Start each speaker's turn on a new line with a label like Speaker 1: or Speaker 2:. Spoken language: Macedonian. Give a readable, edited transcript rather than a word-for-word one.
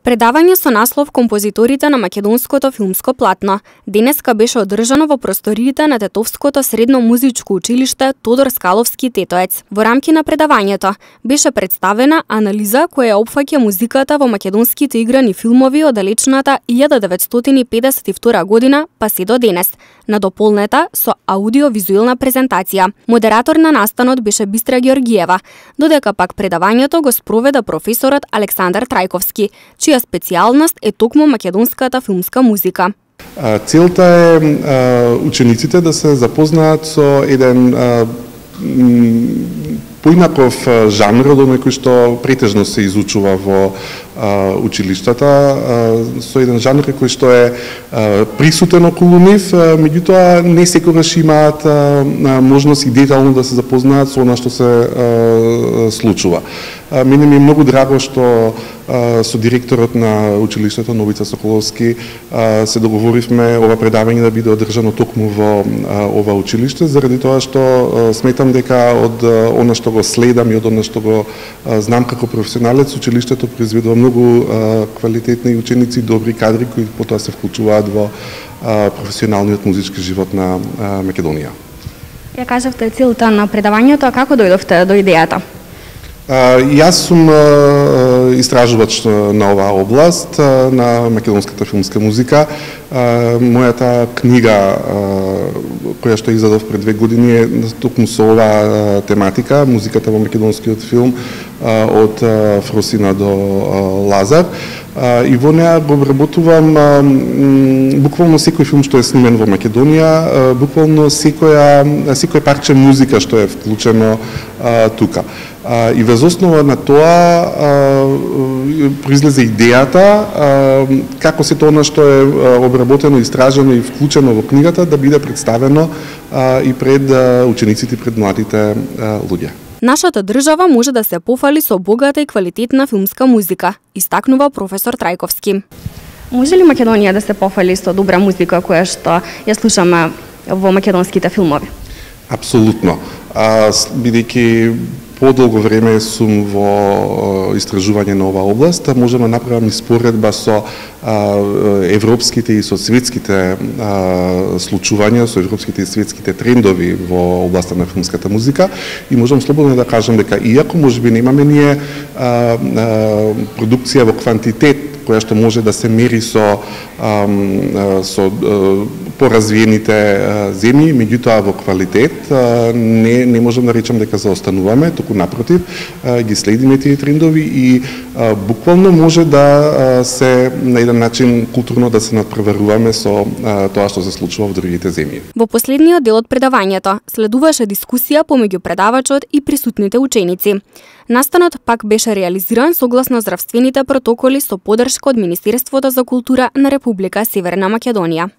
Speaker 1: Предавање со наслов Композиторите на македонското филмско платно денеска беше одржано во просториите на Тетовското средно музичко училиште Тодор Скаловски Тетоец. Во рамки на предавањето беше представена анализа која опфаќа музиката во македонските играни филмови од далечната 1952 година па се до денес, надополнета со аудиовизуелна презентација. Модератор на настанот беше Бистра Георгиева, додека пак предавањето го спроведа професорот Александар Трајковски, чија специјалност е токму македонската филмска музика.
Speaker 2: Целта е учениците да се запознаат со еден поинаков жанр од оној кој што претежно се изучува во училиштата, со еден жанр кој што е присутен околу нив, меѓутоа не секогаш имаат можност и детално да се запознаат со она што се случува. Мене ми е многу драго што со директорот на училиштето Новица Соколовски се договоривме ова предавање да биде одржано токму во ова училиште, заради тоа што сметам дека од она што го следам и од она што го знам како професионалец, училиштето произведува многу квалитетни ученици, добри кадри кои потоа се вклучуваат во професионалниот музички живот на Македонија.
Speaker 1: Ја кажавте целта на предавањето, а како дојдовте до идејата?
Speaker 2: Јас сум истражувач на оваа област, на македонската филмска музика. Мојата книга, која што издадов пред 2 години, е токму со оваа тематика, музиката во македонскиот филм, од Фросина до Лазар. И во неа го обработувам буквално секој филм што е снимен во Македонија, буквално секој парче музика што е вклучено тука. И врз основа на тоа произлезе идејата како се тоа што е обработено, истражено и вклучено во книгата да биде представено и пред учениците, пред младите луѓе.
Speaker 1: Нашата држава може да се пофали со богата и квалитетна филмска музика, истакнува професор Трајковски. Може ли Македонија да се пофали со добра музика која што ја слушаме во македонските филмови?
Speaker 2: Апсолутно. Бидејќи подолго време сум во истражување на оваа област, можеме да направиме споредба со европските и со светските случувања, со европските и светските трендови во областа на филмската музика и можам слободно да кажам дека иако можеби немаме ние продукција во квантитет која што може да се мери со поразвиените земји, меѓутоа во квалитет не можам да речам дека заостануваме, туку напротив, ги следиме тие трендови и буквално може да се на еден начин културно да се надпреваруваме со тоа што се случува во другите земји.
Speaker 1: Во последниот дел од предавањето следуваше дискусија помеѓу предавачот и присутните ученици. Настанот пак беше реализиран согласно здравствените протоколи со поддршка од Министерството за култура на Република Северна Македонија.